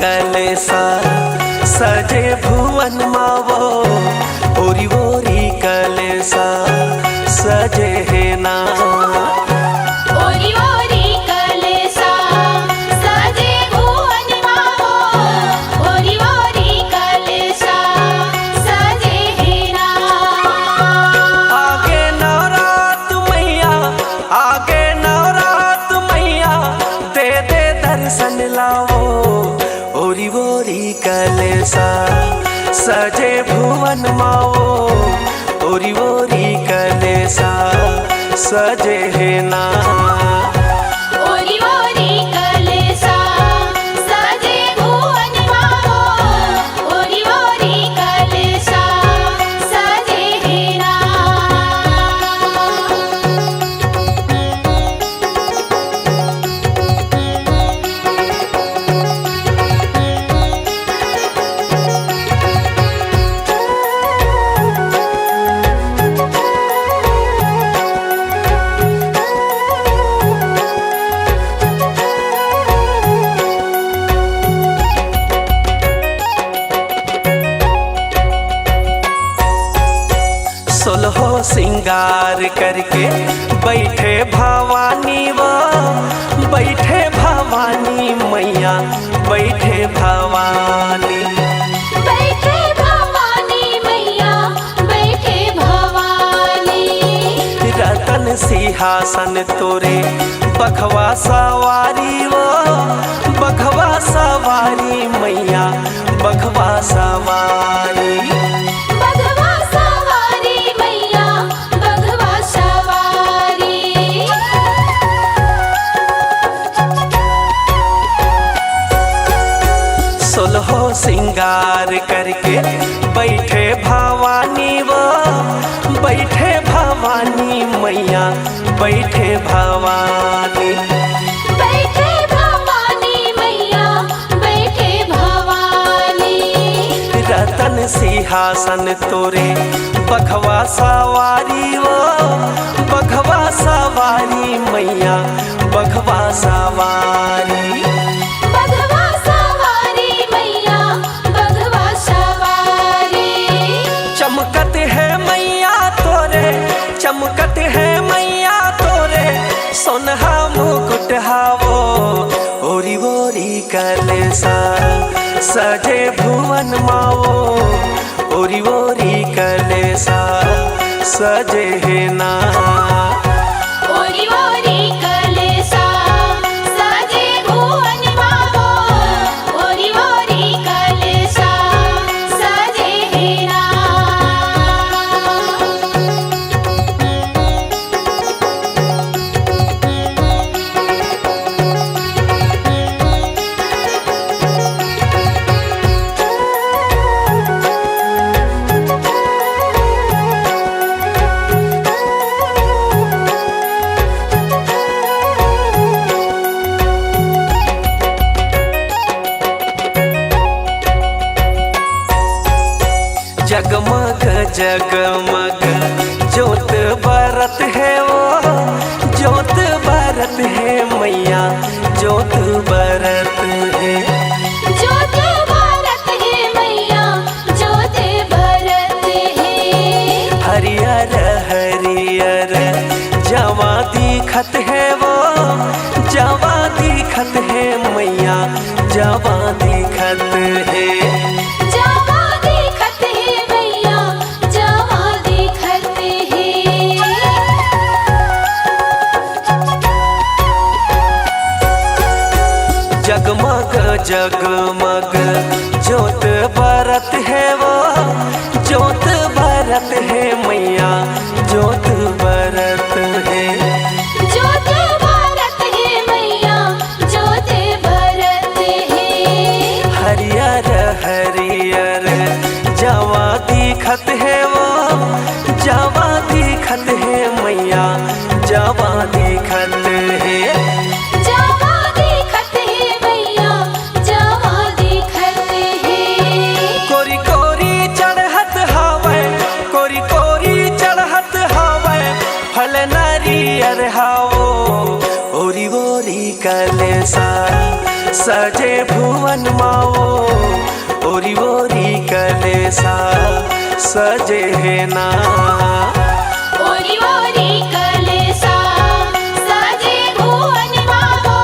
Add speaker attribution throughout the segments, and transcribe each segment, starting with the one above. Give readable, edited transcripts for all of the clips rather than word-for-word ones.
Speaker 1: कलेसा सजे भुवन मावो ओरी ओरी कलेसा सजे है ना।
Speaker 2: ओरी ओरी कलेसा सजे भुवन मावो ओरी ओरी कलेसा सजे है ना।
Speaker 1: आगे नवरात मैया आगे नवरात मैया दे दे दर्शन लाओ ओरी ओरी कलेसा सजे भुवन माओ ओरी ओरी कलेसा सजे है ना।
Speaker 2: ओरी ओरी कलेसा सजे भुवन मावो ओरी ओरी कलेसा सजे है ना।
Speaker 1: सोलहो सिंगार करके बैठे भवानी वो बैठे भवानी मैया बैठे भवानी।
Speaker 2: बैठे भवानी मैया बैठे भवानी।
Speaker 1: रतन सिंहासन तोरे बघवा सवारी वो बघवा सवारी मैया बघवा सवारी।
Speaker 2: बघवा सवारी मैया बघवा सवारी।
Speaker 1: सोलहो सिंगार करके बैठे भवानी वो बैठे भवानी मैया बैठे भवानी।
Speaker 2: बैठे भवानी मैया बैठे भवानी।
Speaker 1: रतन सिंहासन तोरे बघवा सवारी वो बघवा सवारी मैया बघवा सवारी।
Speaker 2: बघवा सवारी मैया बघवा सवारी।
Speaker 1: चमकत है मैया तोरे चमकत है मैया तोरे सोनहा मुकुट हावो ओरी ओरी कलेसा सजे भुवन माओ ओरी ओरी कलेसा सजे है ना।
Speaker 2: ओरी ओरी कलेसा सजे भुवन मावो ओरी ओरी कलेसा सजे है ना।
Speaker 1: जगमग जगमग ज्योत बरत है वो ज्योत बरत है मैया ज्योत बरत है।
Speaker 2: ज्योत बरत है मैया ज्योत बरत है।
Speaker 1: हरियर हरियर जवा दिखत है वो जवा दिखत है मैया जवा दिखत है।
Speaker 2: जावा दिखत है मैया जावा दिखत है।
Speaker 1: जगमग जगमग ज्योत बरत है वो ज्योत बरत है मैया ज्योत बरत है।
Speaker 2: ज्योत बरत है मैया ज्योत बरत है।
Speaker 1: हरियर हरियर जवा दिखत है वो जवा दिखत है मैया जवा दिखत है।
Speaker 2: जावा दिखत है मैया जावा दिखत है।
Speaker 1: कोरी कोरी चढ़त हावे कोरी कोरी चढ़त हावे फल नारियर हाओ ओरी ओरी कलेसा सजे भू भुवन माओ ओरी ओरी कलेसा सजे है ना।
Speaker 2: ओरी ओरी कलेसा सजे भुवन माओ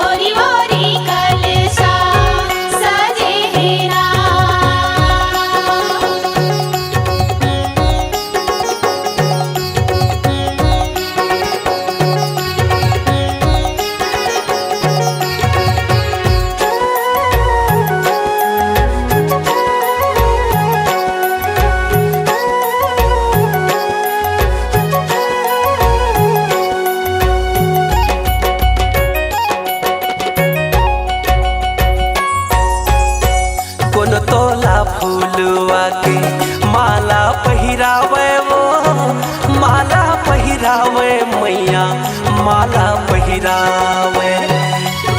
Speaker 2: ओरी ओरी कलेसा सजे है ना।
Speaker 1: कोन तोला फूलवा के माला पहिरावे वो माला पहिरावे मैया माला पहिरावे।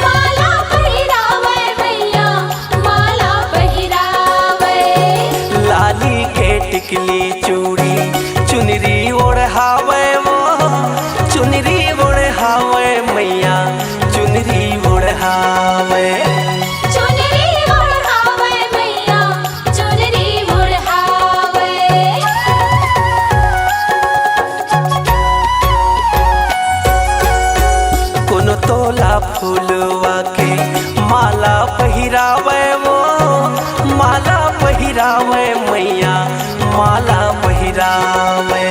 Speaker 2: माला पहिरावे मैया माला पहिरावे।
Speaker 1: लाली के टिकली चूड़ी चुनरी ओढ़ावे वो चुनरी ओढ़ावे मैया चुनरी ओढ़ावे।
Speaker 2: चुनरी ओढ़ावे मैया चुनरी ओढ़ावे।
Speaker 1: कोन तोला फूलवा के माला पहिरावे वो माला पहिरावे मैया माला पहिरावे।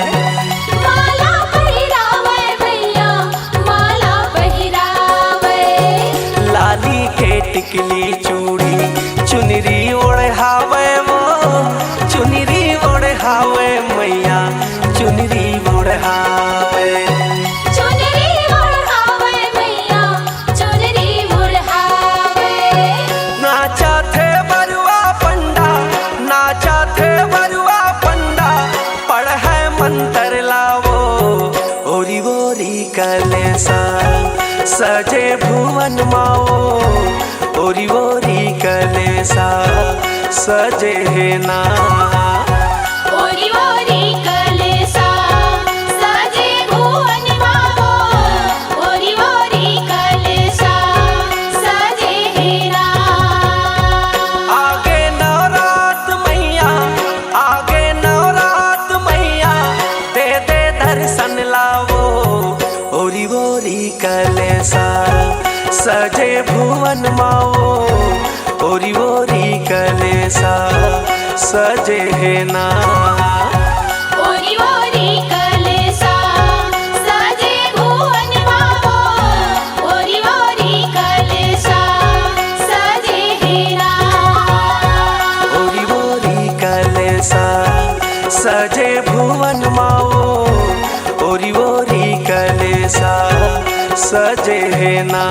Speaker 2: माला पहिरावे मैया माला पहिरावे।
Speaker 1: लाली के टिकली चूड़ी चुनरी ओढ़ावे वो चुनरी ओढ़ावे मैया चुनरी ओढ़ावे।
Speaker 2: चुनरी ओढ़ावे मैया चुनरी ओढ़ावे।
Speaker 1: नाचा थे बरुआ पंडा नाचा थे बरुआ पंडा पढ़े मंत्र लावो ओरी ओरी कलेसा सजे भुवन माओ ओरी ओरी कलेसा सजे है ना।
Speaker 2: ओरी ओरी कलेसा सजे भुवन माओ ओरी ओरी कलेसा सजे है ना।
Speaker 1: आगे नवरात मैया आगे नवरात मैया दे दे दर्शन लावो ओरी ओरी कलेसा सजे भुवन माओ ओरी ओरी कलेसा सजे है ना।
Speaker 2: ओरी ओरी कलेसा सजे भुवन माओ ओरी ओरी कलेसा सजे है ना।
Speaker 1: ओरी ओरी कलेसा सजे भुवन माओ ओरी ओरी कलेसा सजे है ना।